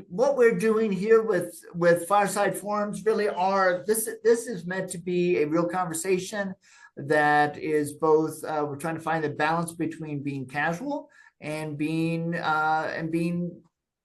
What we're doing here with Fireside Forums really are this is meant to be a real conversation that is both we're trying to find the balance between being casual and being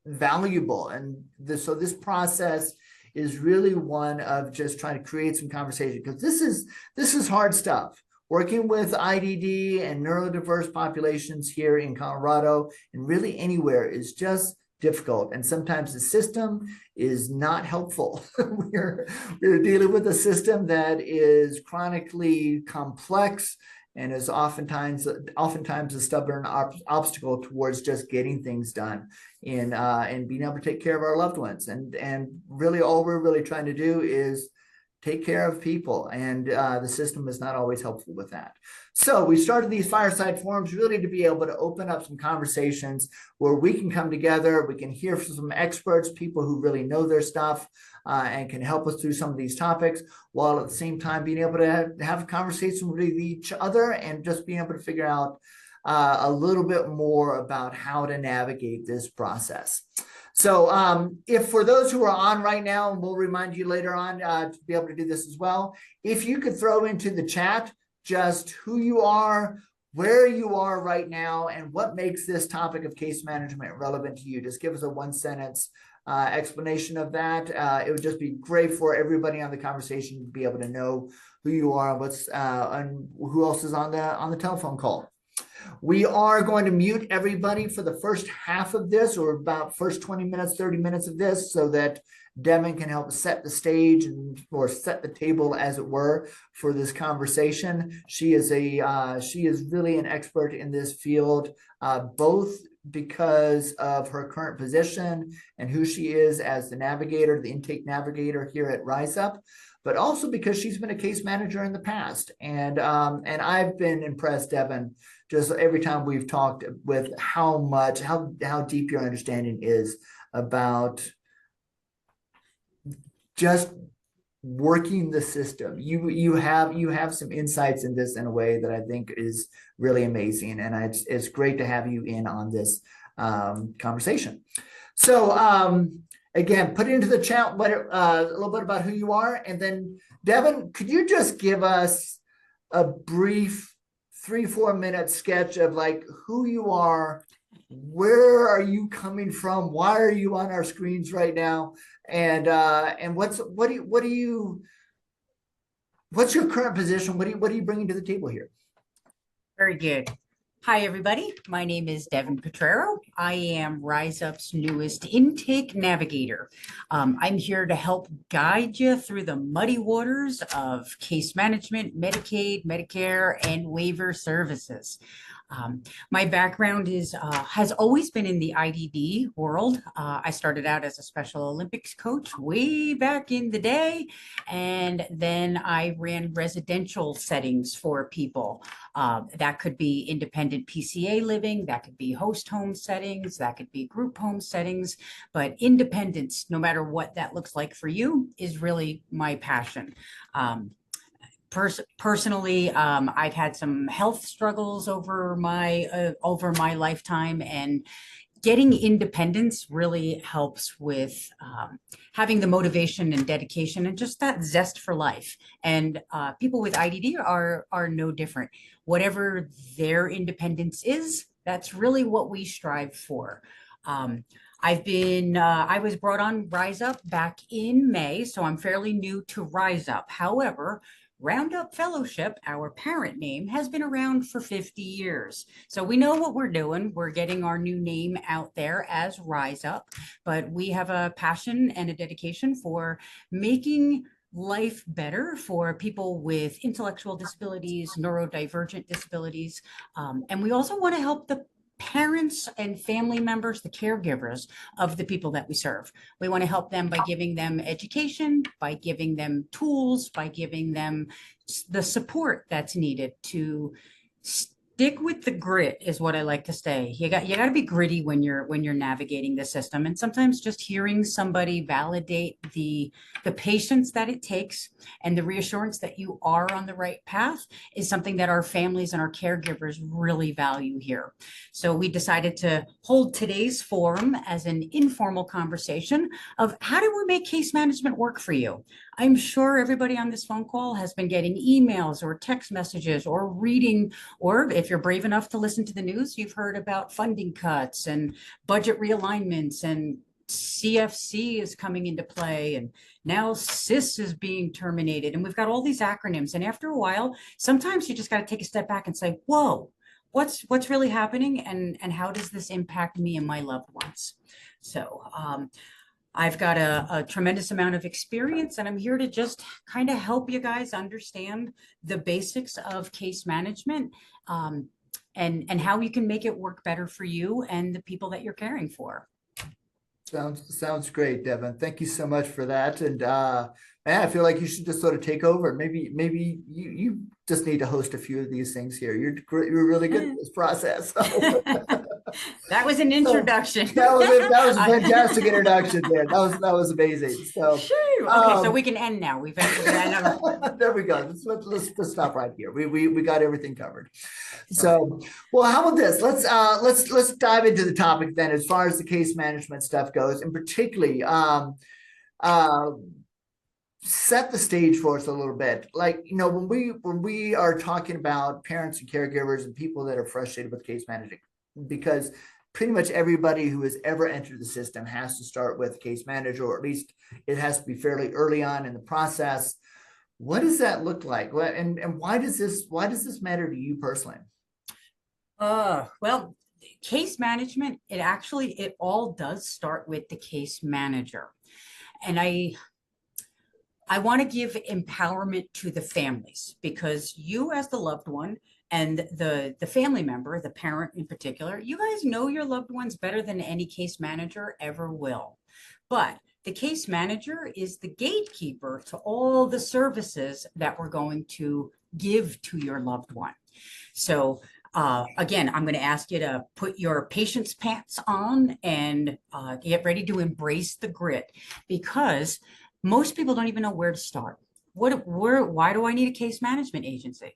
valuable. And so this process is really one of just trying to create some conversation, because this is hard stuff. Working with IDD and neurodiverse populations here in Colorado and really anywhere is just difficult. And sometimes the system is not helpful. We're dealing with a system that is chronically complex and is oftentimes a stubborn obstacle towards just getting things done and being able to take care of our loved ones. And really all we're really trying to do is take care of people, and the system is not always helpful with that. So we started these Fireside Forums really to be able to open up some conversations where we can come together, we can hear from some experts, people who really know their stuff, and can help us through some of these topics, while at the same time being able to have a conversation with each other and just being able to figure out a little bit more about how to navigate this process. So if for those who are on right now, and we'll remind you later on to be able to do this as well, if you could throw into the chat just who you are, where you are right now, and what makes this topic of case management relevant to you. Just give us a one-sentence explanation of that. It would just be great for everybody on the conversation to be able to know who you are and and who else is on the telephone call. We are going to mute everybody for the first half of this, or about first 20 minutes, 30 minutes of this, so that Devin can help set the stage or set the table, as it were, for this conversation. She is really an expert in this field, both because of her current position and who she is as the navigator, the intake navigator here at RiseUP, but also because she's been a case manager in the past. And I've been impressed, Devin, just every time we've talked, with how deep your understanding is about just working the system. You have some insights in this in a way that I think is really amazing, and it's great to have you in on this conversation. So again, put into the chat a little bit about who you are, and then Devin, could you just give us a brief 3-4 minute sketch of like who you are, where are you coming from, why are you on our screens right now, and what's your current position? What are you bringing to the table here? Very good. Hi, everybody. My name is Devin Petrero. I am RiseUp's newest intake navigator. I'm here to help guide you through the muddy waters of case management, Medicaid, Medicare, and waiver services. My background has always been in the IDD world. I started out as a Special Olympics coach way back in the day, and then I ran residential settings for people. That could be independent PCA living, that could be host home settings, that could be group home settings, but independence, no matter what that looks like for you, is really my passion. Personally, I've had some health struggles over my lifetime, and getting independence really helps with having the motivation and dedication and just that zest for life. And people with IDD are no different. Whatever their independence is, that's really what we strive for. I was brought on RiseUp back in May, so I'm fairly new to RiseUp. However, Roundup Fellowship, our parent name, has been around for 50 years. So we know what we're doing. We're getting our new name out there as RiseUp, but we have a passion and a dedication for making life better for people with intellectual disabilities, neurodivergent disabilities. And we also want to help the parents and family members, the caregivers of the people that we serve. We want to help them by giving them education, by giving them tools, by giving them the support that's needed to stick with the grit is what I like to say. You got to be gritty when you're navigating the system. And sometimes just hearing somebody validate the patience that it takes and the reassurance that you are on the right path is something that our families and our caregivers really value here. So we decided to hold today's forum as an informal conversation of how do we make case management work for you? I'm sure everybody on this phone call has been getting emails or text messages or reading, or if you're brave enough to listen to the news, you've heard about funding cuts and budget realignments, and CFC is coming into play, and now CIS is being terminated. And we've got all these acronyms. And after a while, sometimes you just got to take a step back and say, whoa, what's really happening, and how does this impact me and my loved ones? So I've got a tremendous amount of experience, and I'm here to just kind of help you guys understand the basics of case management, and how you can make it work better for you and the people that you're caring for. Sounds great, Devin. Thank you so much for that. And man, I feel like you should just sort of take over. Maybe you just need to host a few of these things here. You're really good at this process. So. That was an introduction. So, that was a fantastic introduction, man. That was amazing. So okay, so we can end now. We've ended. There we go. Let's stop right here. We got everything covered. So, well, how about this? Let's dive into the topic then, as far as the case management stuff goes, and particularly set the stage for us a little bit. Like, you know, when we are talking about parents and caregivers and people that are frustrated with case managing, because pretty much everybody who has ever entered the system has to start with a case manager, or at least it has to be fairly early on in the process. What does that look like? And why does this matter to you personally? Well, case management, it all does start with the case manager. And I want to give empowerment to the families, because you as the loved one and the family member, the parent in particular, you guys know your loved ones better than any case manager ever will. But the case manager is the gatekeeper to all the services that we're going to give to your loved one. So again, I'm going to ask you to put your patience pants on and get ready to embrace the grit, because most people don't even know where to start. Why do I need a case management agency?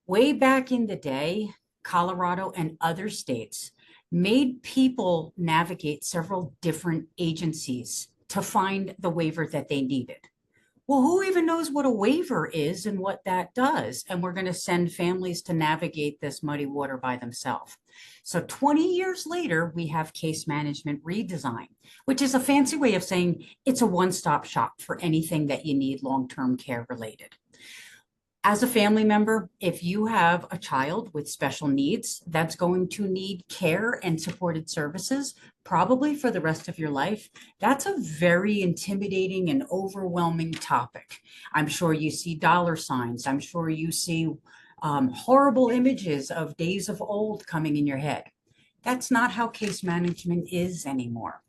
Way back in the day, Colorado and other states made people navigate several different agencies to find the waiver that they needed. Well, who even knows what a waiver is and what that does? And we're going to send families to navigate this muddy water by themselves. So 20 years later, we have case management redesign, which is a fancy way of saying it's a one-stop shop for anything that you need long-term care related. As a family member, if you have a child with special needs that's going to need care and supported services, probably for the rest of your life, that's a very intimidating and overwhelming topic. I'm sure you see dollar signs. I'm sure you see horrible images of days of old coming in your head. That's not how case management is anymore.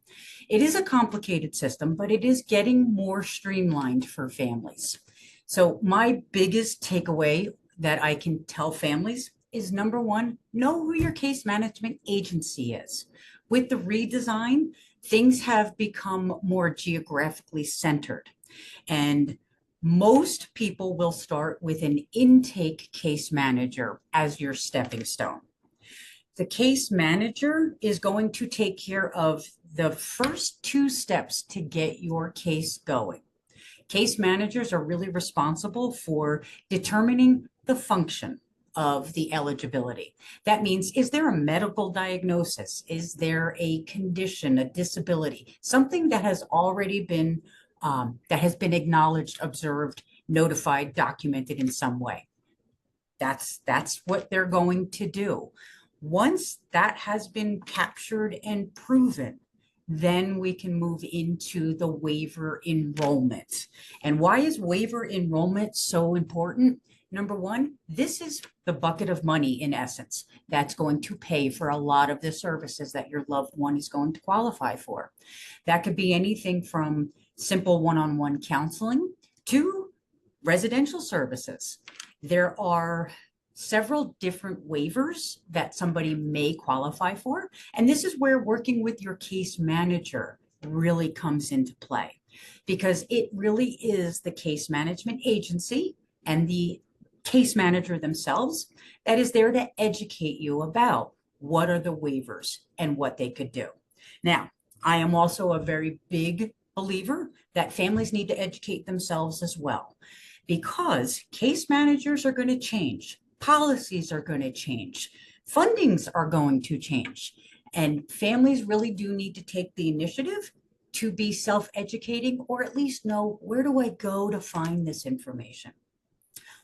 It is a complicated system, but it is getting more streamlined for families. So my biggest takeaway that I can tell families is, number one, know who your case management agency is. With the redesign, things have become more geographically centered, and most people will start with an intake case manager as your stepping stone. The case manager is going to take care of the first two steps to get your case going. Case managers are really responsible for determining the function of the eligibility. That means, is there a medical diagnosis? Is there a condition, a disability, something that has already been acknowledged, observed, notified, documented in some way? That's what they're going to do. Once that has been captured and proven, then we can move into the waiver enrollment. And why is waiver enrollment so important? Number one, this is the bucket of money, in essence, that's going to pay for a lot of the services that your loved one is going to qualify for. That could be anything from simple one-on-one counseling to residential services. There are several different waivers that somebody may qualify for. And this is where working with your case manager really comes into play, because it really is the case management agency and the case manager themselves that is there to educate you about what are the waivers and what they could do. Now, I am also a very big believer that families need to educate themselves as well, because case managers are going to change, policies are going to change, fundings are going to change, and families really do need to take the initiative to be self-educating, or at least know, where do I go to find this information?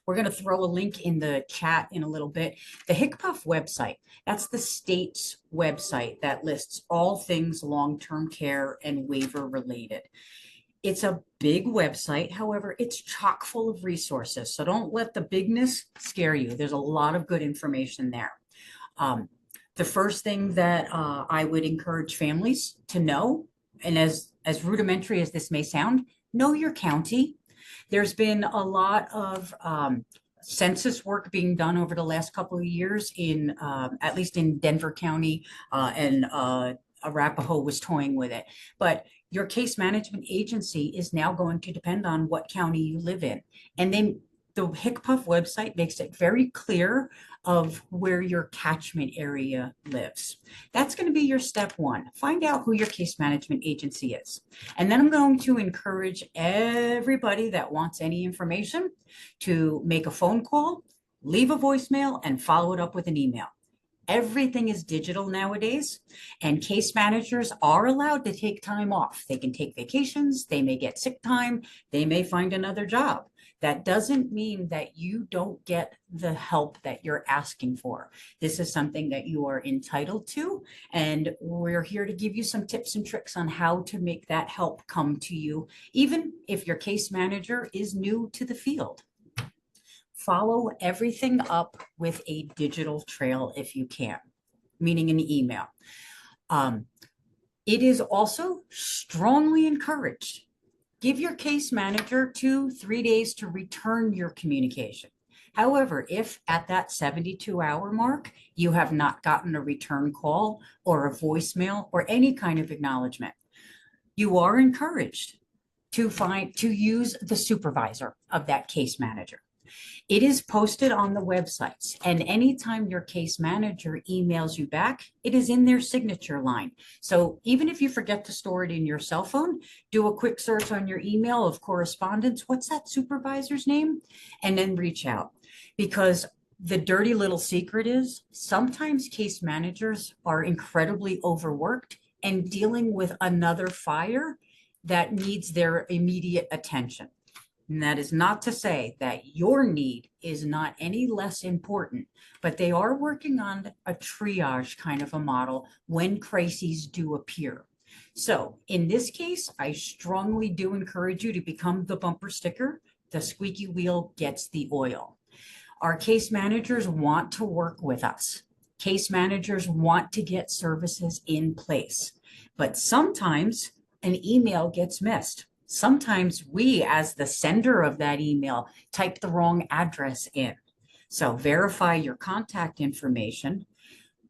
We're going to throw a link in the chat in a little bit. The HCPF website, that's the state's website that lists all things long-term care and waiver related. It's a big website. However, it's chock full of resources. So don't let the bigness scare you. There's a lot of good information there. The first thing that I would encourage families to know, and as rudimentary as this may sound, know your county. There's been a lot of census work being done over the last couple of years in, at least in Denver County, and Arapahoe was toying with it. But your case management agency is now going to depend on what county you live in. And then the HCPF website makes it very clear of where your catchment area lives. That's going to be your step one. Find out who your case management agency is. And then I'm going to encourage everybody that wants any information to make a phone call, leave a voicemail, and follow it up with an email. Everything is digital nowadays, and case managers are allowed to take time off. They can take vacations, they may get sick time, they may find another job. That doesn't mean that you don't get the help that you're asking for. This is something that you are entitled to, and we're here to give you some tips and tricks on how to make that help come to you, even if your case manager is new to the field. Follow everything up with a digital trail if you can, meaning an email. It is also strongly encouraged. Give your case manager 2-3 days to return your communication. However, if at that 72-hour mark, you have not gotten a return call or a voicemail or any kind of acknowledgement, you are encouraged to use the supervisor of that case manager. It is posted on the websites, and anytime your case manager emails you back, it is in their signature line. So even if you forget to store it in your cell phone, do a quick search on your email of correspondence. What's that supervisor's name? And then reach out, because the dirty little secret is sometimes case managers are incredibly overworked and dealing with another fire that needs their immediate attention. And that is not to say that your need is not any less important, but they are working on a triage kind of a model when crises do appear. So in this case, I strongly do encourage you to become the bumper sticker. The squeaky wheel gets the oil. Our case managers want to work with us. Case managers want to get services in place, but sometimes an email gets missed. Sometimes we, as the sender of that email, type the wrong address in. So verify your contact information,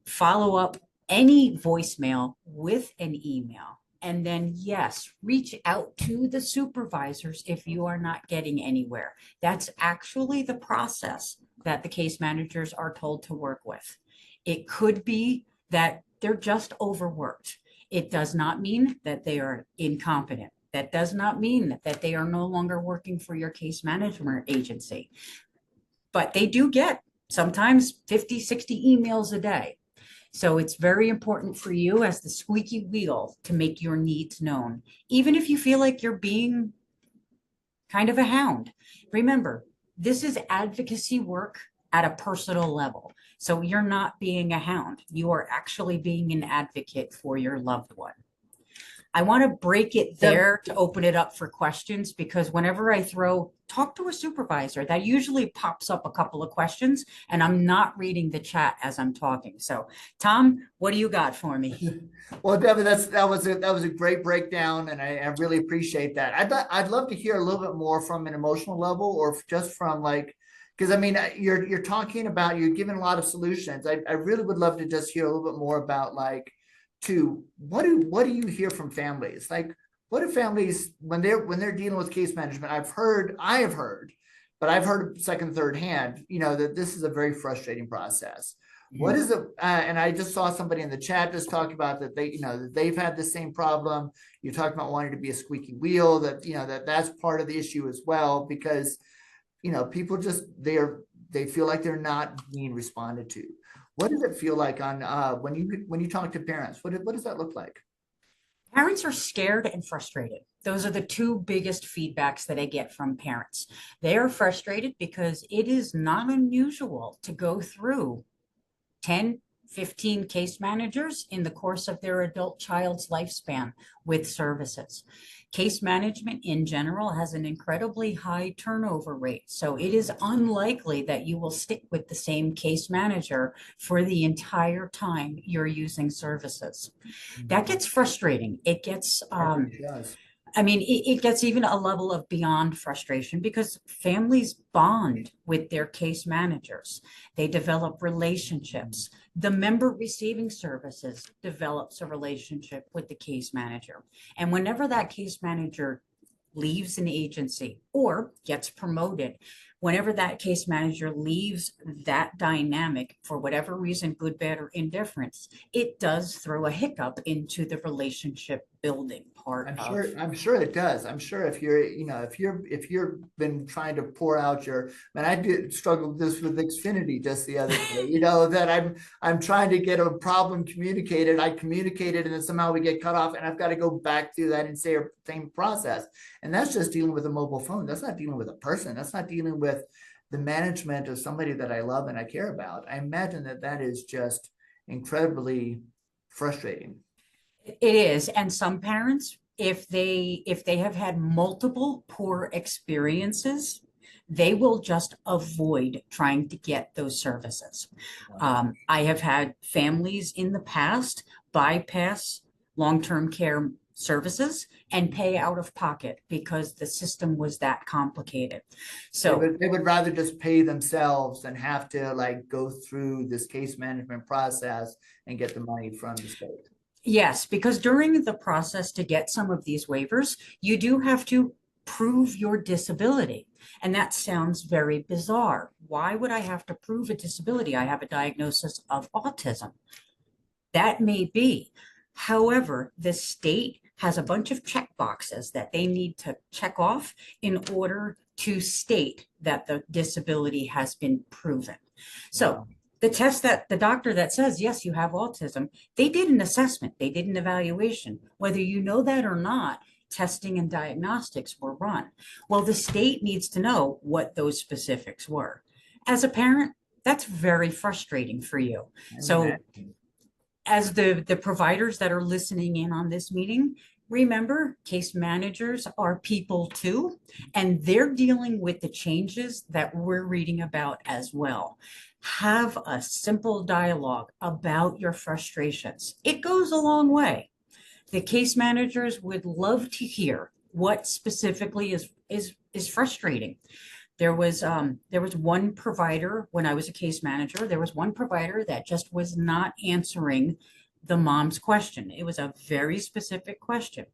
follow up any voicemail with an email, and then yes, reach out to the supervisors if you are not getting anywhere. That's actually the process that the case managers are told to work with. It could be that they're just overworked. It does not mean that they are incompetent. That does not mean that they are no longer working for your case management agency, but they do get sometimes 50, 60 emails a day. So it's very important for you as the squeaky wheel to make your needs known, even if you feel like you're being kind of a hound. Remember, this is advocacy work at a personal level. So you're not being a hound. You are actually being an advocate for your loved one. I want to break it there to open it up for questions, because whenever I talk to a supervisor, that usually pops up a couple of questions, and I'm not reading the chat as I'm talking. So Tom, what do you got for me? Well, Devin, that was a great breakdown, and I really appreciate that. I'd love to hear a little bit more from an emotional level, or just from like, Because I mean, you're talking about, you're giving a lot of solutions. I really would love to just hear a little bit more about like, what do you hear from families? Like, what do families when they're dealing with case management? I have heard, but I've heard second, third hand, that this is a very frustrating process. What is it? And I just saw somebody in the chat just talk about that that they've had the same problem. You talked about wanting to be a squeaky wheel. That's part of the issue as well, because people just they feel like they're not being responded to. What does it feel like on when you talk to parents? What does that look like? Parents are scared and frustrated. Those are the two biggest feedbacks that I get from parents. They are frustrated because it is not unusual to go through 10, 15 case managers in the course of their adult child's lifespan with services. Case management in general has an incredibly high turnover rate. So it is unlikely that you will stick with the same case manager for the entire time you're using services. That gets frustrating. It gets, Yes. I mean, it gets even a level of beyond frustration because families bond with their case managers. They develop relationships. The member receiving services develops a relationship with the case manager. And whenever that case manager leaves an agency or gets promoted, whenever that case manager leaves that dynamic for whatever reason, good, bad, or indifference, it does throw a hiccup into the relationship building part I'm sure it does. I'm sure if you're been trying to pour out I did struggle with this with Xfinity just the other day, that I'm trying to get a problem communicated. I communicated and then somehow we get cut off and I've got to go back through that and say same process. And that's just dealing with a mobile phone. That's not dealing with a person. That's not dealing with the management of somebody that I love and I care about. I imagine that is just incredibly frustrating. It is. And some parents, if they have had multiple poor experiences, they will just avoid trying to get those services. I have had families in the past bypass long-term care services and pay out of pocket because the system was that complicated. So they would rather just pay themselves than have to like go through this case management process and get the money from the state. yes, because during the process to get some of these waivers, you do have to prove your disability. And that sounds very bizarre. Why would I have to prove a disability? I have a diagnosis of autism. That may be. However, the state has a bunch of check boxes that they need to check off in order to state that the disability has been proven. So Wow. the test that the doctor that says, yes, you have autism, they did an assessment, they did an evaluation. Whether you know that or not, testing and diagnostics were run. Well, the state needs to know what those specifics were. As a parent, that's very frustrating for you. So as the providers that are listening in on this meeting, remember, case managers are people too, and they're dealing with the changes that we're reading about as well. Have a simple dialogue about your frustrations. It goes a long way. The case managers would love to hear what specifically is frustrating. There was one provider when I was a case manager, there was one provider that just was not answering the mom's question. It was a very specific question.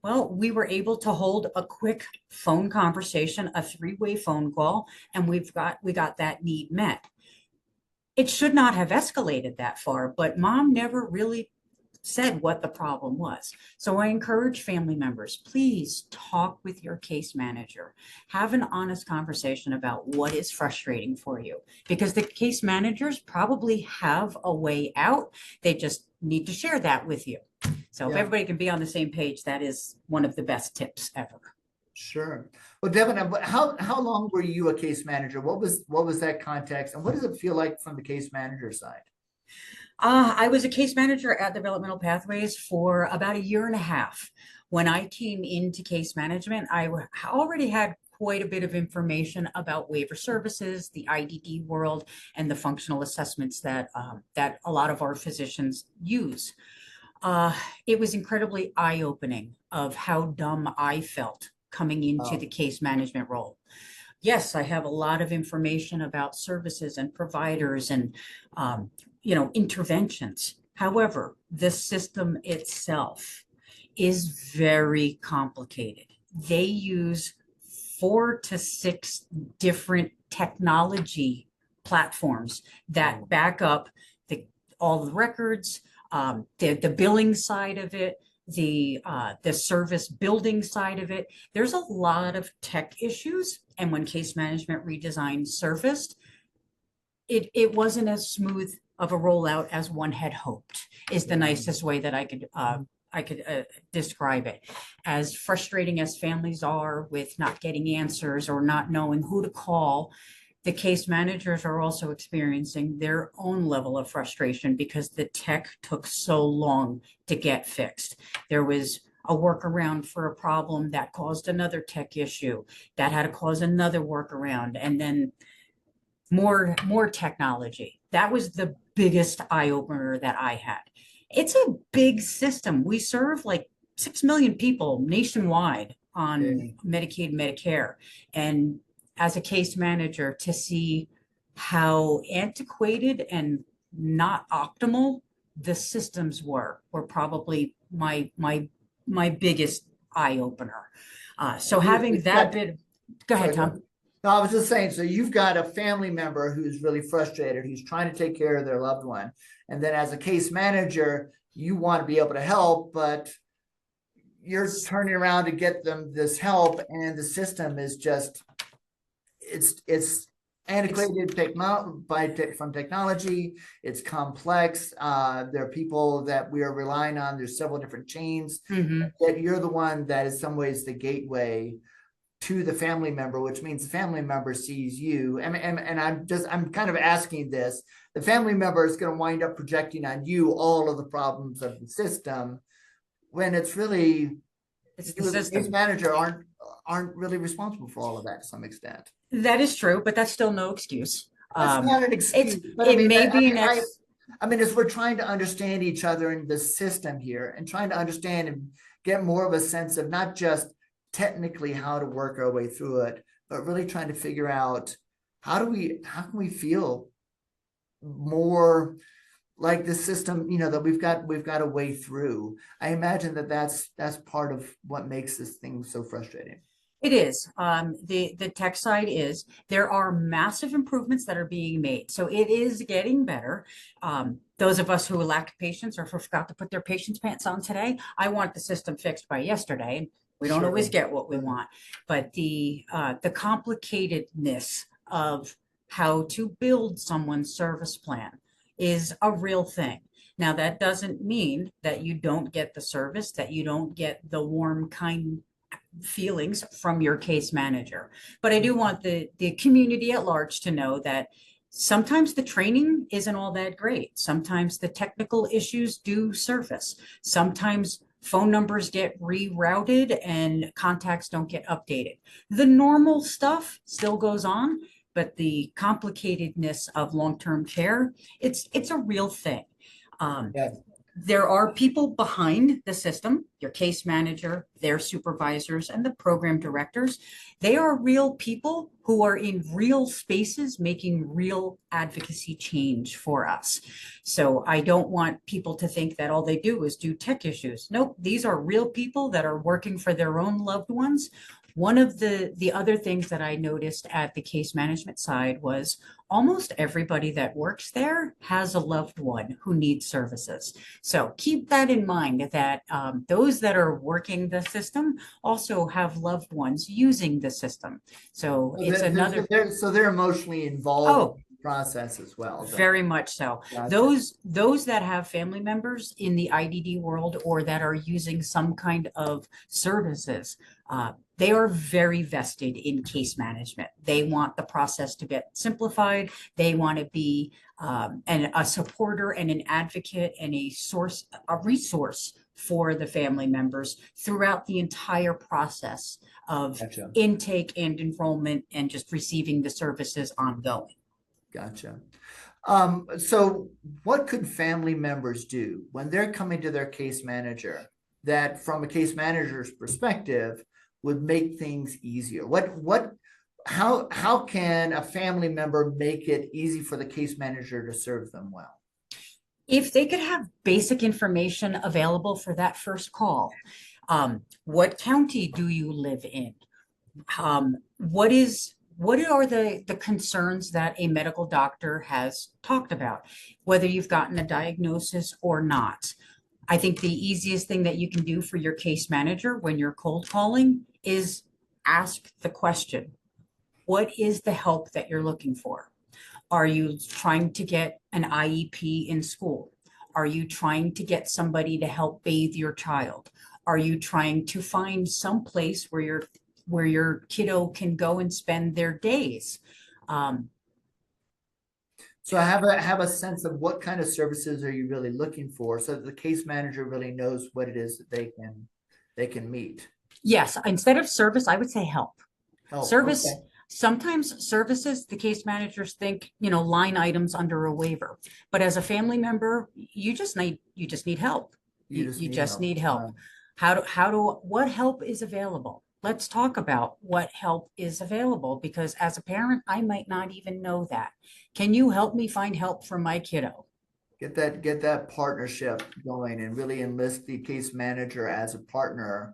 Well, we were able to hold a quick phone conversation, a 3-way phone call, and we got that need met. It should not have escalated that far, but mom never really said what the problem was. So I encourage family members, please talk with your case manager. Have an honest conversation about what is frustrating for you, because the case managers probably have a way out. They just need to share that with you. So if everybody can be on the same page, that is one of the best tips ever. Sure. Well, Devin, how long were you a case manager? What was that context, and what does it feel like from the case manager side? I was a case manager at Developmental Pathways for about 1.5 years. When I came into case management, I already had quite a bit of information about waiver services, the IDD world, and the functional assessments that a lot of our physicians use. It was incredibly eye-opening of how dumb I felt coming into the case management role. Yes, I have a lot of information about services and providers and, interventions. However, the system itself is very complicated. They use 4 to 6 different technology platforms that back up all the records, the billing side of it, the service building side of it. There's a lot of tech issues, and when case management redesign surfaced, it wasn't as smooth of a rollout as one had hoped. Is the nicest way that I could describe it. As frustrating as families are with not getting answers or not knowing who to call, the case managers are also experiencing their own level of frustration because the tech took so long to get fixed. There was a workaround for a problem that caused another tech issue that had to cause another workaround, and then more technology. That was the biggest eye opener that I had. It's a big system. We serve like 6 million people nationwide on Medicaid, Medicare. And as a case manager, to see how antiquated and not optimal the systems were probably my biggest eye opener. So having that bit, go ahead, Tom. No, I was just saying, so you've got a family member who's really frustrated, who's trying to take care of their loved one. And then as a case manager, you want to be able to help, but you're turning around to get them this help, and the system is just, it's antiquated from technology. It's complex. There are people that we are relying on. There's several different chains. Yet you're the one that is in some ways the gateway to the family member, which means the family member sees you. And I'm kind of asking this. The family member is going to wind up projecting on you all of the problems of the system, when it's really, It's you the as a system. case manager aren't really responsible for all of that to some extent. That is true, but that's still no excuse. That's not an excuse, It's but I it mean, may be an ex. I mean, as we're trying to understand each other in the system here, and trying to understand and get more of a sense of not just technically how to work our way through it, but really trying to figure out how can we feel more like the system, that we've got a way through. I imagine that's part of what makes this thing so frustrating. It is. The tech side is, there are massive improvements that are being made. So it is getting better. Those of us who lack patience or forgot to put their patience pants on today, I want the system fixed by yesterday. We don't always get what we want, but the complicatedness of how to build someone's service plan is a real thing. Now, that doesn't mean that you don't get the service, that you don't get the warm, kind feelings from your case manager. But I do want the community at large to know that sometimes the training isn't all that great. Sometimes the technical issues do surface. Sometimes phone numbers get rerouted and contacts don't get updated. The normal stuff still goes on, but the complicatedness of long-term care, it's a real thing. There are people behind the system, your case manager, their supervisors, and the program directors. They are real people who are in real spaces making real advocacy change for us. So I don't want people to think that all they do is do tech issues. Nope, these are real people that are working for their own loved ones. One of the other things that I noticed at the case management side was almost everybody that works there has a loved one who needs services. So keep that in mind, that those that are working the system also have loved ones using the system. So it's another. They're emotionally involved in the process as well. Very much so. Gotcha. Those that have family members in the IDD world or that are using some kind of services, they are very vested in case management. They want the process to get simplified. They want to be a supporter and an advocate and a resource for the family members throughout the entire process of intake and enrollment and just receiving the services ongoing. Gotcha. So what could family members do when they're coming to their case manager that, from a case manager's perspective, would make things easier? how can a family member make it easy for the case manager to serve them well? If they could have basic information available for that first call, what county do you live in? What are the concerns that a medical doctor has talked about, whether you've gotten a diagnosis or not? I think the easiest thing that you can do for your case manager when you're cold calling is ask the question, what is the help that you're looking for? Are you trying to get an IEP in school? Are you trying to get somebody to help bathe your child? Are you trying to find some place where your kiddo can go and spend their days? So I have a sense of what kind of services are you really looking for, so that the case manager really knows what it is that they can meet. Yes, instead of service, I would say help. Service. Okay. Sometimes services, the case managers think, line items under a waiver. But as a family member, you just need help. You just need help. What help is available? Let's talk about what help is available, because as a parent, I might not even know that. Can you help me find help for my kiddo? Get that partnership going and really enlist the case manager as a partner,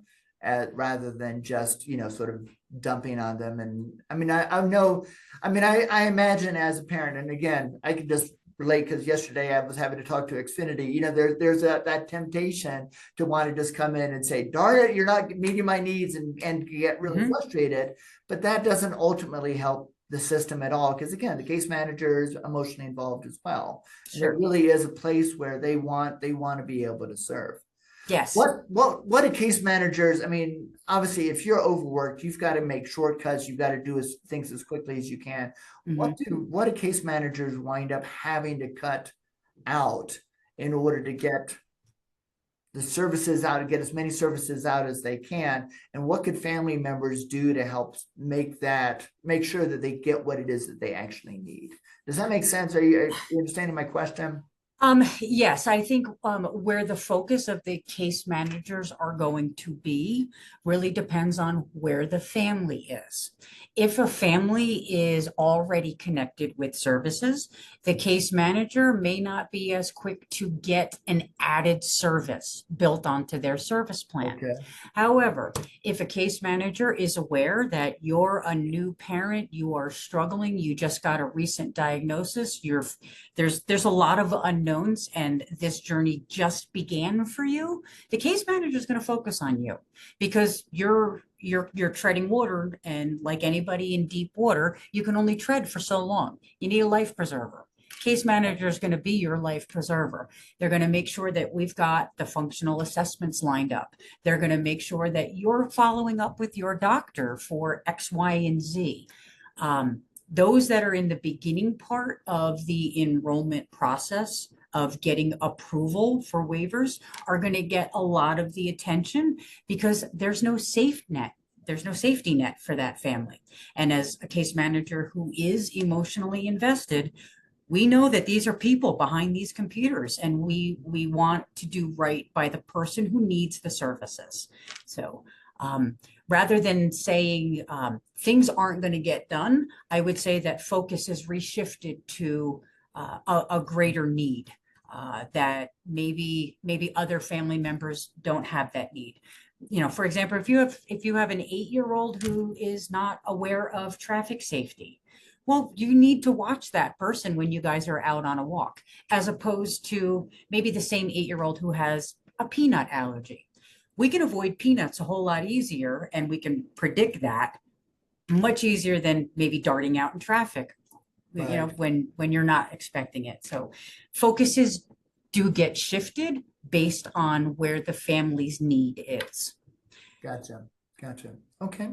rather than just, sort of dumping on them. And I mean, I imagine as a parent, and again, I can just relate because yesterday I was having to talk to Xfinity. There's that temptation to want to just come in and say, darn it, you're not meeting my needs, and get really frustrated. But that doesn't ultimately help the system at all, because again, the case manager is emotionally involved as well. Sure. And it really is a place where they want to be able to serve. Yes. What do case managers, I mean, obviously if you're overworked, you've got to make shortcuts, you've got to do things as quickly as you can. What do case managers wind up having to cut out in order to get the services out, and get as many services out as they can? And what could family members do to help make sure that they get what it is that they actually need? Does that make sense? Are you understanding my question? Yes, I think where the focus of the case managers are going to be really depends on where the family is. If a family is already connected with services, the case manager may not be as quick to get an added service built onto their service plan. Okay. However, if a case manager is aware that you're a new parent, you are struggling, you just got a recent diagnosis, there's a lot of unknowns, and this journey just began for you, the case manager is going to focus on you, because you're treading water, and like anybody in deep water, you can only tread for so long. You need a life preserver. Case manager is going to be your life preserver. They're going to make sure that we've got the functional assessments lined up. They're going to make sure that you're following up with your doctor for X, Y, and Z. Those that are in the beginning part of the enrollment process of getting approval for waivers are going to get a lot of the attention, because there's no safe net. There's no safety net for that family. And as a case manager who is emotionally invested, we know that these are people behind these computers, and we want to do right by the person who needs the services. So rather than saying things aren't going to get done, I would say that focus is reshifted to a greater need, that maybe other family members don't have that need. For example, if you have an 8-year-old who is not aware of traffic safety, well, you need to watch that person when you guys are out on a walk, as opposed to maybe the same 8-year-old who has a peanut allergy. We can avoid peanuts a whole lot easier, and we can predict that much easier than maybe darting out in traffic, right, when you're not expecting it. So focuses do get shifted based on where the family's need is. Gotcha. Okay.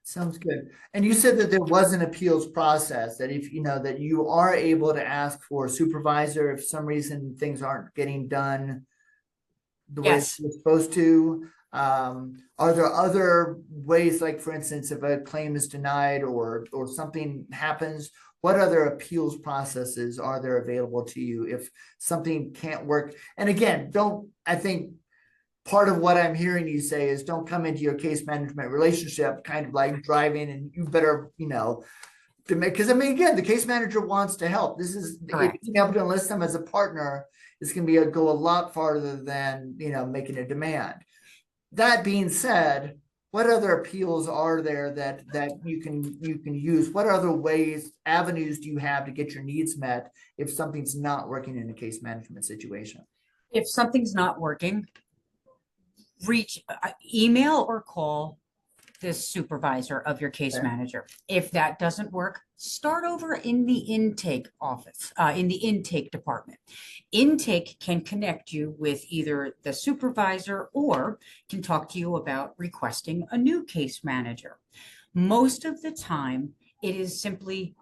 Sounds good. And you said that there was an appeals process, that if that you are able to ask for a supervisor if some reason things aren't getting done the way it's supposed to. Are there other ways, like for instance, if a claim is denied or something happens, what other appeals processes are there available to you if something can't work? And again, I think part of what I'm hearing you say is don't come into your case management relationship kind of like driving and you better, to make, because I mean, again, the case manager wants to help. This is Correct. being able to enlist them as a partner is going to go a lot farther than, making a demand. That being said, what other appeals are there that you can use? What other avenues do you have to get your needs met if something's not working in a case management situation? If something's not working, email or call the supervisor of your case Okay. manager. If that doesn't work, start over in the intake office, in the intake department. Intake can connect you with either the supervisor or can talk to you about requesting a new case manager. Most of the time, it is simply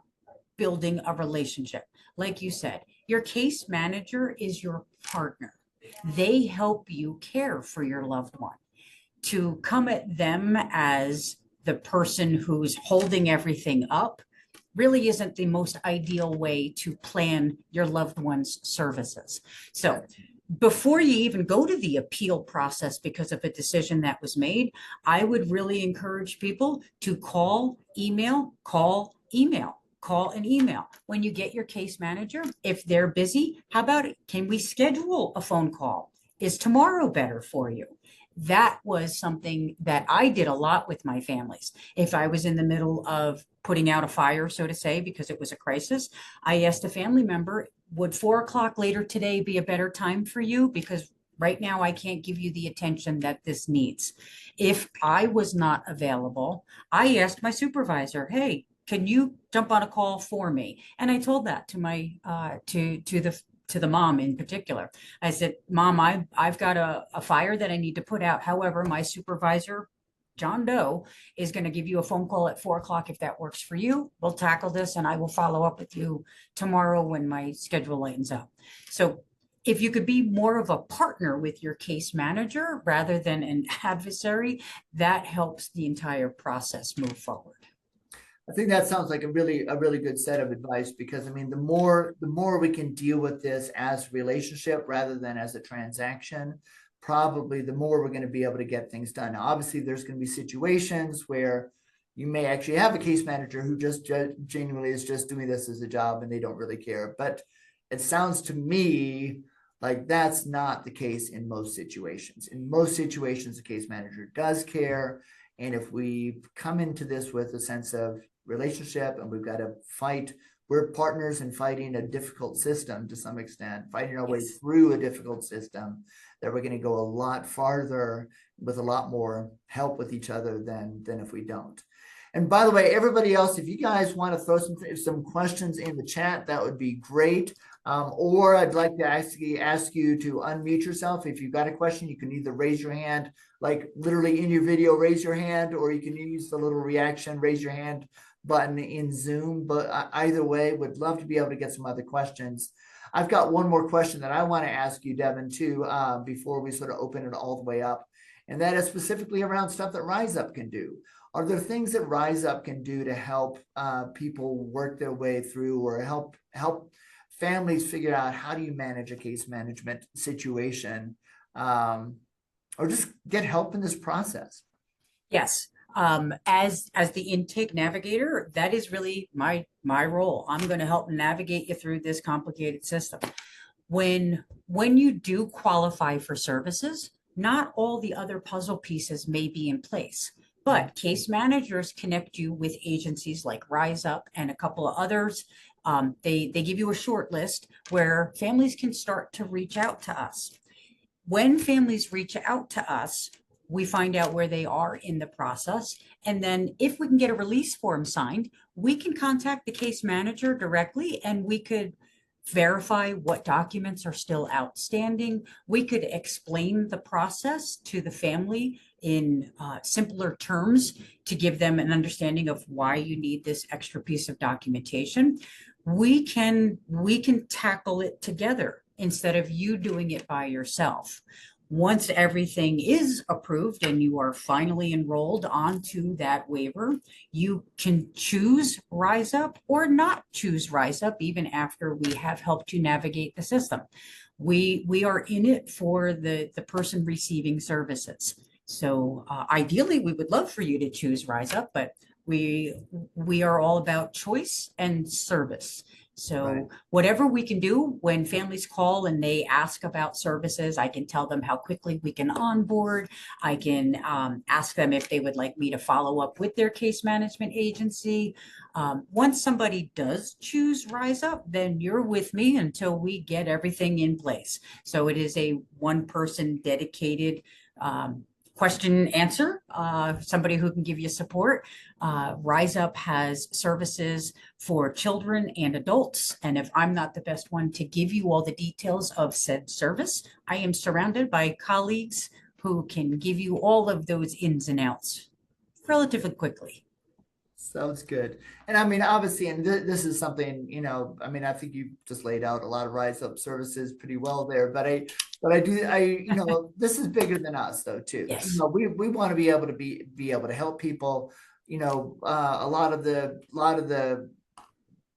building a relationship. Like you said, your case manager is your partner. They help you care for your loved one. To come at them as the person who's holding everything up really isn't the most ideal way to plan your loved one's services. So before you even go to the appeal process because of a decision that was made, I would really encourage people to call, email, call, email. Call and email. When you get your case manager, if they're busy, how about it? Can we schedule a phone call? Is tomorrow better for you? That was something that I did a lot with my families. If I was in the middle of putting out a fire, so to say, because it was a crisis, I asked a family member, would 4 o'clock later today be a better time for you? Because right now I can't give you the attention that this needs. If I was not available, I asked my supervisor, hey, can you jump on a call for me? And I told that to my to the mom in particular. I said, Mom, I've got a fire that I need to put out. However, my supervisor, John Doe, is going to give you a phone call at 4 o'clock. If that works for you, we'll tackle this and I will follow up with you tomorrow when my schedule lightens up. So if you could be more of a partner with your case manager rather than an adversary, that helps the entire process move forward. I think that sounds like a really good set of advice because I mean the more we can deal with this as a relationship rather than as a transaction, probably the more we're going to be able to get things done. Now, obviously, there's going to be situations where you may actually have a case manager who just genuinely is just doing this as a job and they don't really care. But it sounds to me like that's not the case in most situations. In most situations, the case manager does care. And if we come into this with a sense of relationship and we've got to fight, we're partners in fighting a difficult system to some extent, fighting our way through a difficult system, that we're going to go a lot farther with a lot more help with each other than if we don't. And by the way, everybody else, if you guys want to throw some questions in the chat, that would be great. Or I'd like to ask you to unmute yourself. If you've got a question, you can either raise your hand, like literally in your video, raise your hand, or you can use the little reaction, raise your hand button in Zoom. But either way, would love to be able to get some other questions. I've got one more question that I want to ask you, Devin, too, before we sort of open it all the way up. And that is specifically around stuff that RiseUP can do. Are there things that RiseUP can do to help people work their way through or help families figure out how do you manage a case management situation or just get help in this process? Yes. As the intake navigator, that is really my role. I'm going to help navigate you through this complicated system. When you do qualify for services, not all the other puzzle pieces may be in place, but case managers connect you with agencies like RiseUP and a couple of others. They give you a short list where families can start to reach out to us. When families reach out to us, we find out where they are in the process. And then if we can get a release form signed, we can contact the case manager directly and we could verify what documents are still outstanding. We could explain the process to the family in simpler terms to give them an understanding of why you need this extra piece of documentation. We can tackle it together instead of you doing it by yourself. Once everything is approved and you are finally enrolled onto that waiver, you can choose RiseUP or not choose RiseUP even after we have helped you navigate the system. We are in it for the person receiving services. So ideally, we would love for you to choose RiseUp, but we are all about choice and service. So Right. whatever we can do when families call and they ask about services, I can tell them how quickly we can onboard. I can ask them if they would like me to follow up with their case management agency. Once somebody does choose RiseUp, then you're with me until we get everything in place. So it is a one-person dedicated question answer, somebody who can give you support. RiseUp has services for children and adults. And if I'm not the best one to give you all the details of said service, I am surrounded by colleagues who can give you all of those ins and outs relatively quickly. Sounds good. And I mean, obviously, and this is something, I mean, I think you just laid out a lot of Rise Up services pretty well there, but this is bigger than us though, too. Yes. We want to be able to be able to help people, a lot of the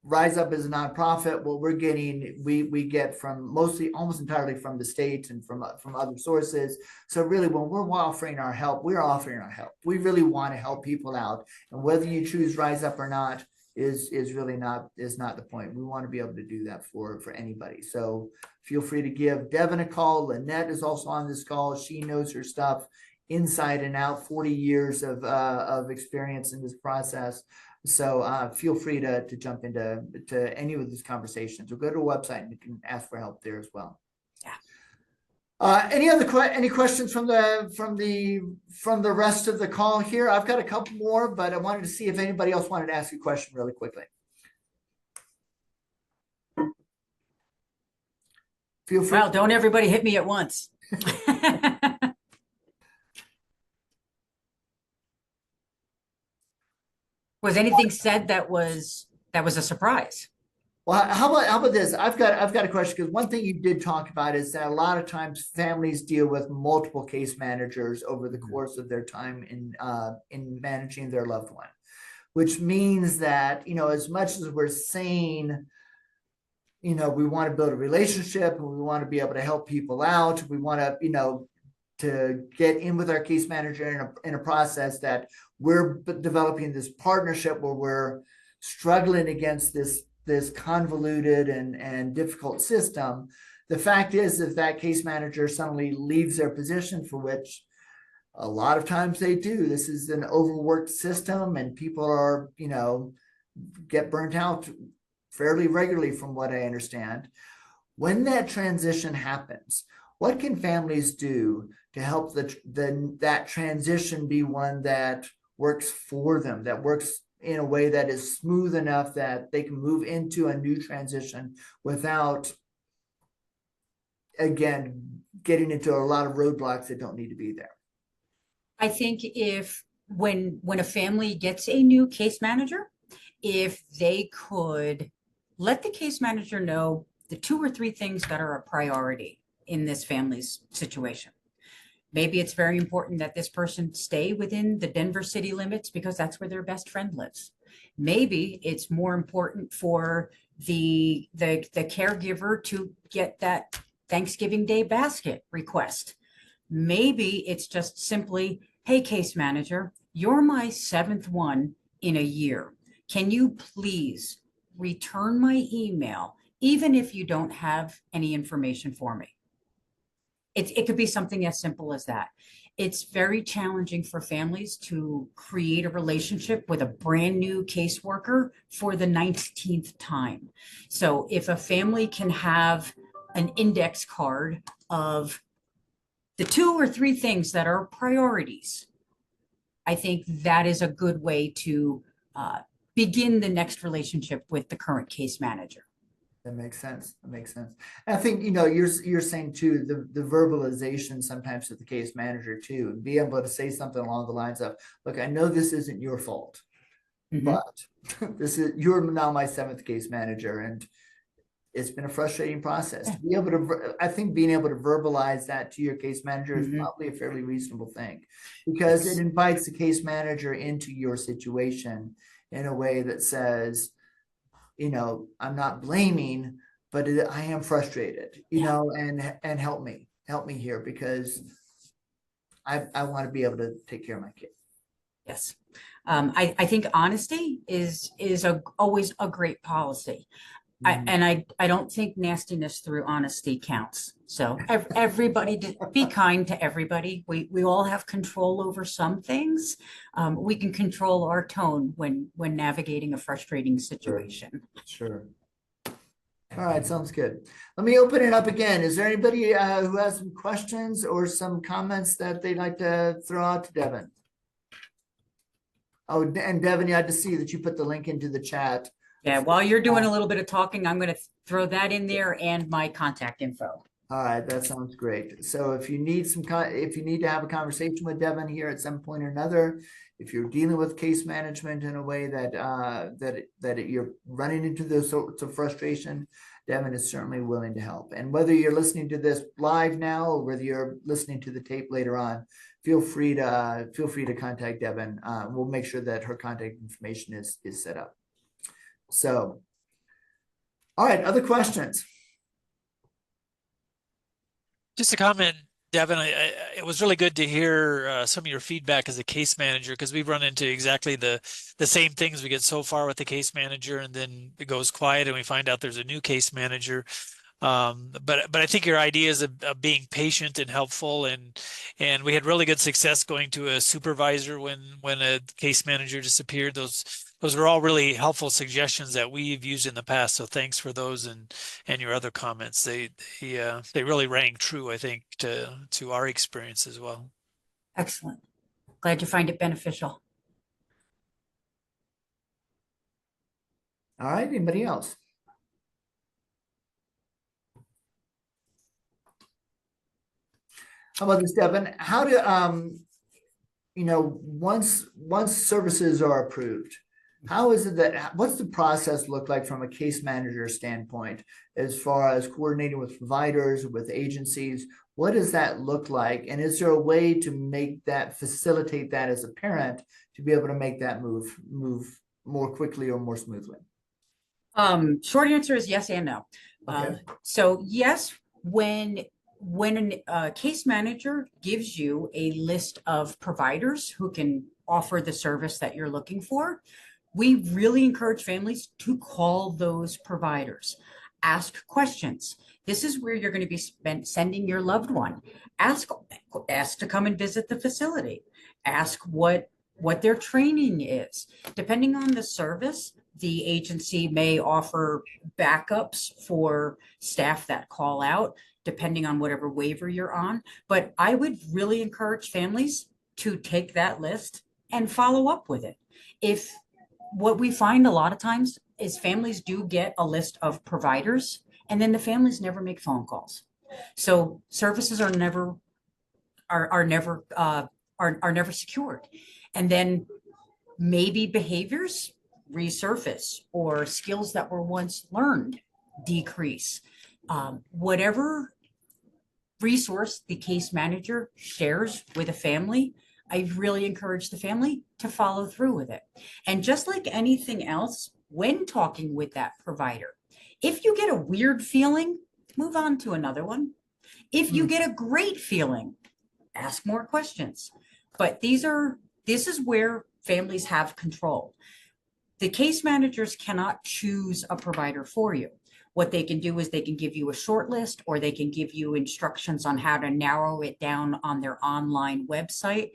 Rise Up is a nonprofit. What we're getting, we get from mostly almost entirely from the state and from other sources. So really, when we're offering our help, we're offering our help. We really want to help people out, and whether you choose Rise Up or not is really not the point. We want to be able to do that for anybody. So feel free to give Devin a call. Lynette is also on this call. She knows her stuff inside and out. 40 years of experience in this process. So feel free to jump into any of these conversations, or go to a website and you can ask for help there as well. Yeah. Any questions from the rest of the call here? I've got a couple more, but I wanted to see if anybody else wanted to ask a question really quickly. Feel free. Well, don't everybody hit me at once. Was anything said that was a surprise? Well, how about this? I've got a question, because one thing you did talk about is that a lot of times families deal with multiple case managers over the course of their time in managing their loved one, which means that, as much as we're saying, we want to build a relationship and we want to be able to help people out, we want to, to get in with our case manager in a process that we're developing this partnership where we're struggling against this convoluted and difficult system. The fact is, if that case manager suddenly leaves their position, for which a lot of times they do, this is an overworked system and people are, get burnt out fairly regularly from what I understand. When that transition happens, what can families do to help that transition be one that works for them, that works in a way that is smooth enough that they can move into a new transition without, again, getting into a lot of roadblocks that don't need to be there? I think when a family gets a new case manager, if they could let the case manager know the 2 or 3 things that are a priority in this family's situation. Maybe it's very important that this person stay within the Denver city limits because that's where their best friend lives. Maybe it's more important for the caregiver to get that Thanksgiving Day basket request. Maybe it's just simply, hey, case manager, you're my 7th one in a year. Can you please return my email, even if you don't have any information for me? It could be something as simple as that. It's very challenging for families to create a relationship with a brand new caseworker for the 19th time. So if a family can have an index card of the 2 or 3 things that are priorities, I think that is a good way to begin the next relationship with the current case manager. That makes sense. That makes sense. And I think, you're saying too, the verbalization sometimes to the case manager too, and be able to say something along the lines of, look, I know this isn't your fault, but you're now my 7th case manager, and it's been a frustrating process. To be able to, I think being able to verbalize that to your case manager is probably a fairly reasonable thing, because it invites the case manager into your situation in a way that says, I'm not blaming, I am frustrated, and help me here, because I want to be able to take care of my kid. Yes. I think honesty is always a great policy. I don't think nastiness through honesty counts. So everybody, be kind to everybody. We all have control over some things. We can control our tone when navigating a frustrating situation. Sure. All right, sounds good. Let me open it up again. Is there anybody who has some questions or some comments that they'd like to throw out to Devin? Oh, and Devin, you had to see that you put the link into the chat. Yeah, while you're doing a little bit of talking, I'm going to throw that in there and my contact info. All right, that sounds great. So if you need if you need to have a conversation with Devin here at some point or another, if you're dealing with case management in a way that you're running into those sorts of frustration, Devin is certainly willing to help. And whether you're listening to this live now or whether you're listening to the tape later on, feel free to contact Devin. We'll make sure that her contact information is set up. So, all right, other questions? Just a comment, Devin, it was really good to hear some of your feedback as a case manager, because we've run into exactly the same things. We get so far with the case manager and then it goes quiet and we find out there's a new case manager. But I think your ideas of being patient and helpful, and we had really good success going to a supervisor when a case manager disappeared. Those were all really helpful suggestions that we've used in the past. So thanks for those and your other comments. They really rang true, I think, to our experience as well. Excellent. Glad you find it beneficial. All right, anybody else? How about this, Devin? How do once services are approved, how is it what's the process look like from a case manager standpoint, as far as coordinating with providers, with agencies? What does that look like? And is there a way to facilitate that as a parent to be able to make that move more quickly or more smoothly? Short answer is yes and no. Okay. So yes, when a case manager gives you a list of providers who can offer the service that you're looking for, we really encourage families to call those providers. Ask questions. This is where you're going to be sending your loved one. Ask to come and visit the facility. Ask what their training is. Depending on the service, the agency may offer backups for staff that call out, depending on whatever waiver you're on. But I would really encourage families to take that list and follow up with it. What we find a lot of times is families do get a list of providers and then the families never make phone calls. So services are never secured. And then maybe behaviors resurface or skills that were once learned decrease. Whatever resource the case manager shares with a family, I really encourage the family to follow through with it. And just like anything else, when talking with that provider, if you get a weird feeling, move on to another one. If you get a great feeling, ask more questions. But this is where families have control. The case managers cannot choose a provider for you. What they can do is they can give you a short list, or they can give you instructions on how to narrow it down on their online website,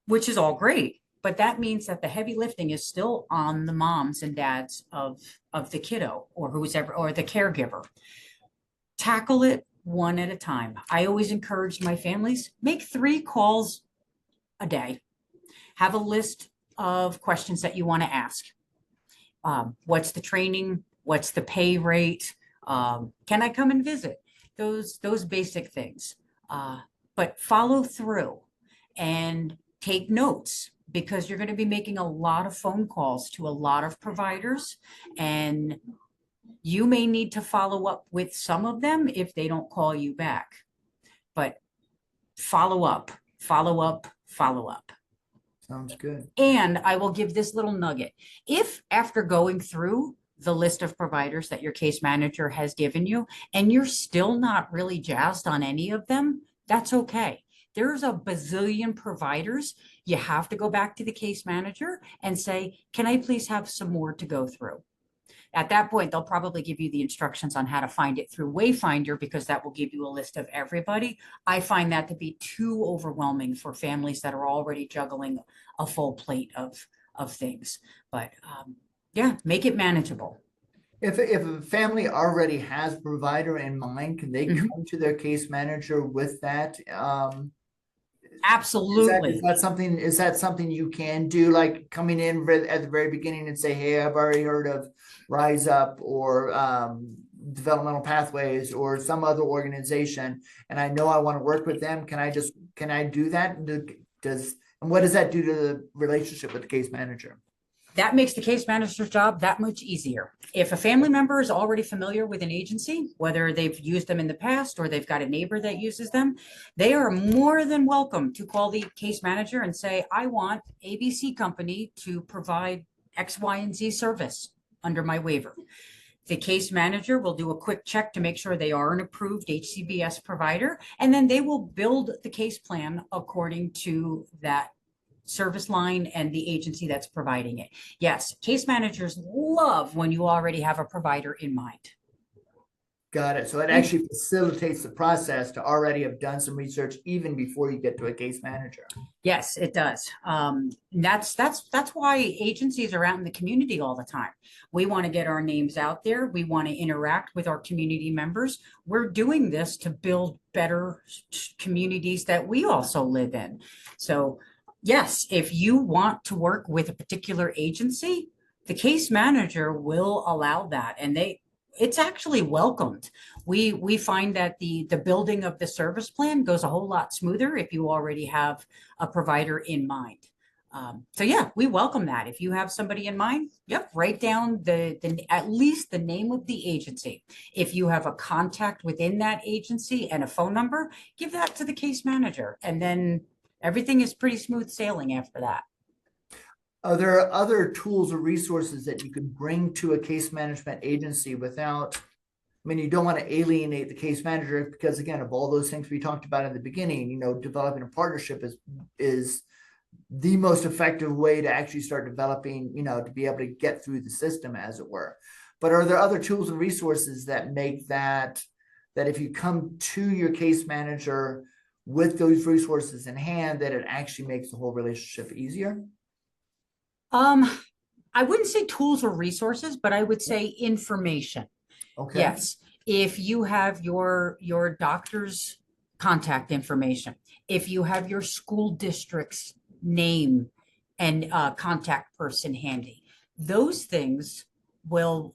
which is all great. But that means that the heavy lifting is still on the moms and dads of the kiddo or the caregiver. Tackle it one at a time. I always encourage my families, make 3 calls a day. Have a list of questions that you want to ask. What's the training? What's the pay rate? Can I come and visit? Those basic things. But follow through and take notes, because you're going to be making a lot of phone calls to a lot of providers, and you may need to follow up with some of them if they don't call you back. But follow up, follow up, follow up. Sounds good. And I will give this little nugget. If after going through the list of providers that your case manager has given you, and you're still not really jazzed on any of them, that's okay. There's a bazillion providers. You have to go back to the case manager and say, can I please have some more to go through? At that point, they'll probably give you the instructions on how to find it through Wayfinder, because that will give you a list of everybody. I find that to be too overwhelming for families that are already juggling a full plate of things. But yeah, make it manageable. If a family already has a provider in mind, can they come to their case manager with that? Absolutely. Is that something you can do, like coming in at the very beginning and say, hey, I've already heard of RiseUP or developmental pathways or some other organization, and I know I want to work with them. Can I do that? And what does that do to the relationship with the case manager? That makes the case manager's job that much easier. If a family member is already familiar with an agency, whether they've used them in the past or they've got a neighbor that uses them, they are more than welcome to call the case manager and say, I want ABC company to provide X, Y, and Z service under my waiver. The case manager will do a quick check to make sure they are an approved HCBS provider, and then they will build the case plan according to that service line and the agency that's providing it. Yes, case managers love when you already have a provider in mind. Got it. So it actually facilitates the process to already have done some research even before you get to a case manager. Yes, it does. That's why agencies are out in the community all the time. We want to get our names out there. We want to interact with our community members. We're doing this to build better communities that we also live in. So yes, if you want to work with a particular agency, the case manager will allow that, and it's actually welcomed. We find that the building of the service plan goes a whole lot smoother if you already have a provider in mind. So yeah, we welcome that. If you have somebody in mind, yep, write down at least the name of the agency. If you have a contact within that agency and a phone number, give that to the case manager, and then everything is pretty smooth sailing after that. Are there other tools or resources that you can bring to a case management agency without, I mean, you don't want to alienate the case manager, because again, of all those things we talked about in the beginning, developing a partnership is the most effective way to actually start developing, to be able to get through the system, as it were. But are there other tools and resources that make that if you come to your case manager with those resources in hand, that it actually makes the whole relationship easier? I wouldn't say tools or resources, but I would say information. Okay. Yes. If you have your doctor's contact information, if you have your school district's name and contact person handy, those things will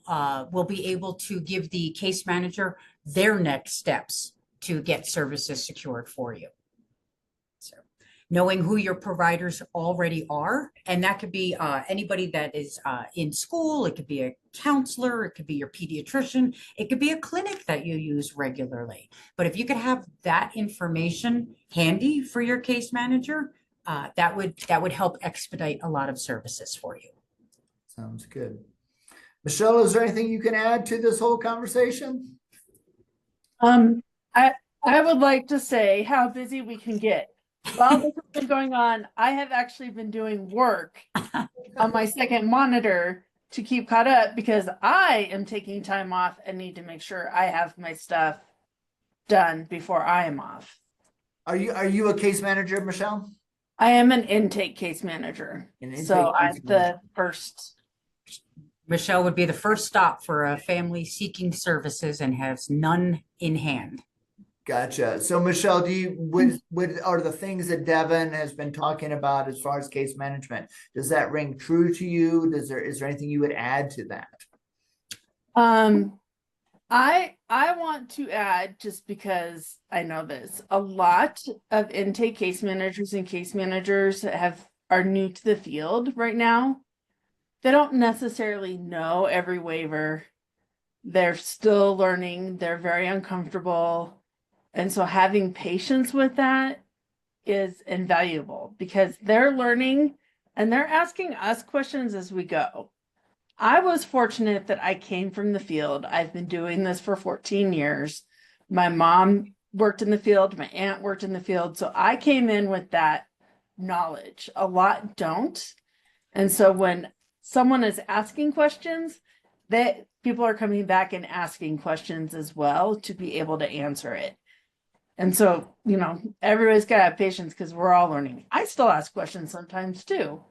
be able to give the case manager their next steps to get services secured for you. So knowing who your providers already are, and that could be anybody that is in school, it could be a counselor, it could be your pediatrician, it could be a clinic that you use regularly. But if you could have that information handy for your case manager, that would help expedite a lot of services for you. Sounds good. Michelle, is there anything you can add to this whole conversation? I would like to say how busy we can get. While this has been going on, I have actually been doing work on my second monitor to keep caught up, because I am taking time off and need to make sure I have my stuff done before I am off. Are you a case manager, Michelle? I am an intake case manager. So I'm the first. Michelle would be the first stop for a family seeking services and has none in hand. Gotcha. So Michelle, what are the things that Devin has been talking about as far as case management? Does that ring true to you? Is there anything you would add to that? I want to add, just because I know this, a lot of intake case managers and case managers are new to the field right now. They don't necessarily know every waiver. They're still learning. They're very uncomfortable. And so having patience with that is invaluable, because they're learning and they're asking us questions as we go. I was fortunate that I came from the field. I've been doing this for 14 years. My mom worked in the field, my aunt worked in the field. So I came in with that knowledge. A lot don't. And so when someone is asking questions, that people are coming back and asking questions as well to be able to answer it. And so, you know, everybody's got to have patience because we're all learning. I still ask questions sometimes too.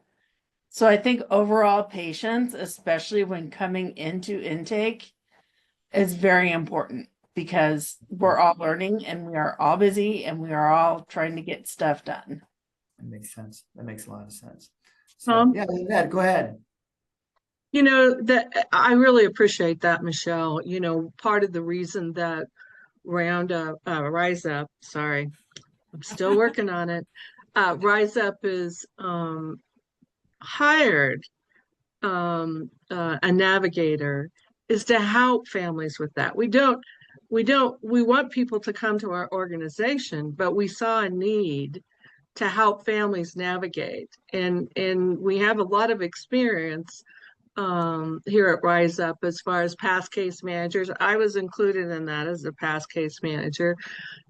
So I think overall patience, especially when coming into intake, is very important because we're all learning and we are all busy and we are all trying to get stuff done. That makes sense. That makes a lot of sense. So, Tom? yeah, Lynette, go ahead. You know, that I really appreciate that, Michelle. You know, part of the reason that RiseUP, sorry, I'm still working on it. RiseUP is hired a navigator is to help families with that. We want people to come to our organization, but we saw a need to help families navigate. And we have a lot of experience here at RiseUP as far as past case managers. I was included in that as a past case manager,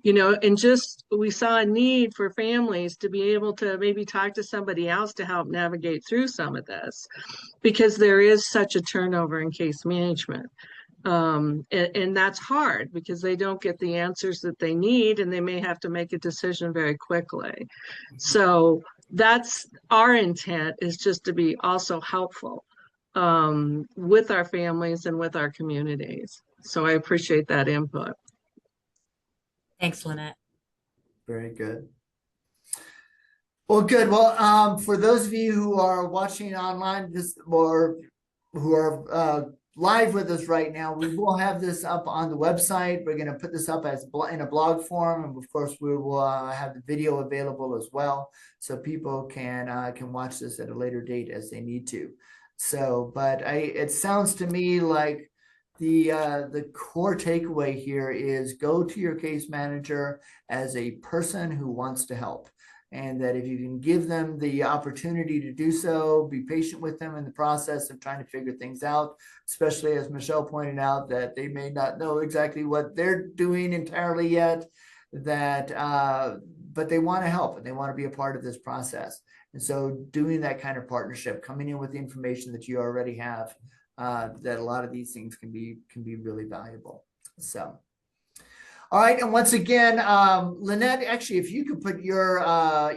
you know, and just we saw a need for families to be able to maybe talk to somebody else to help navigate through some of this, because there is such a turnover in case management. And that's hard because they don't get the answers that they need and they may have to make a decision very quickly. So that's our intent, is just to be also helpful with our families and with our communities. So I appreciate that input. Thanks, Lynette. Very good. Well, good. Well, for those of you who are watching online, or who are live with us right now, we will have this up on the website. We're going to put this up as in a blog form, and of course, we will have the video available as well, so people can watch this at a later date as they need to. So, but it sounds to me like the core takeaway here is go to your case manager as a person who wants to help. And that if you can give them the opportunity to do so, be patient with them in the process of trying to figure things out, especially as Michelle pointed out, that they may not know exactly what they're doing entirely yet, but they want to help and they want to be a part of this process. And so doing that kind of partnership, coming in with the information that you already have, that a lot of these things can be really valuable. So. All right, and once again, Lynette, actually, if you could put your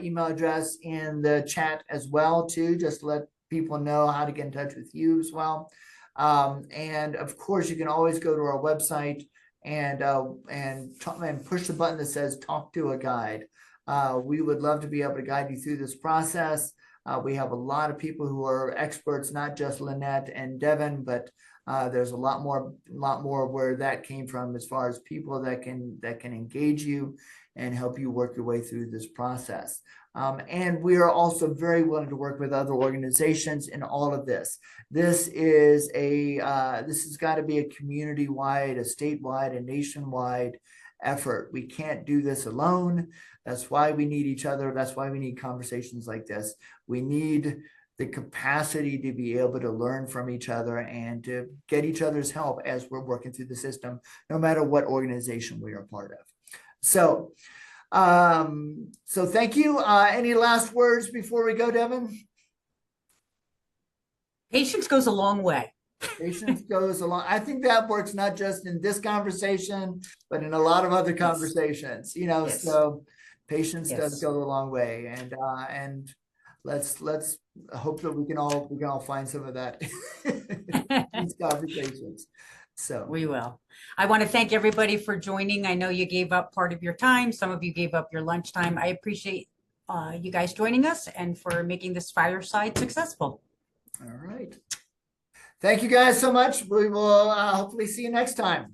email address in the chat as well, too, just to let people know how to get in touch with you as well. And of course, you can always go to our website and push the button that says "Talk to a Guide." We would love to be able to guide you through this process. We have a lot of people who are experts, not just Lynette and Devin, but there's a lot more where that came from, as far as people that can engage you and help you work your way through this process. And we are also very willing to work with other organizations in all of this. This has got to be a community-wide, a statewide, a nationwide effort. We can't do this alone. That's why we need each other. That's why we need conversations like this. We need the capacity to be able to learn from each other and to get each other's help as we're working through the system, no matter what organization we are part of. So, so thank you. Any last words before we go, Devin? Patience goes a long way. Patience goes a long. I think that works not just in this conversation, but in a lot of other conversations. You know, Yes. So patience Yes. does go a long way, and let's hope that we can all find some of that in these conversations. So We will. I want to thank everybody for joining. I know you gave up part of your time. Some of you gave up your lunchtime. I appreciate you guys joining us and for making this fireside successful. all right. Thank you guys so much. We will hopefully see you next time.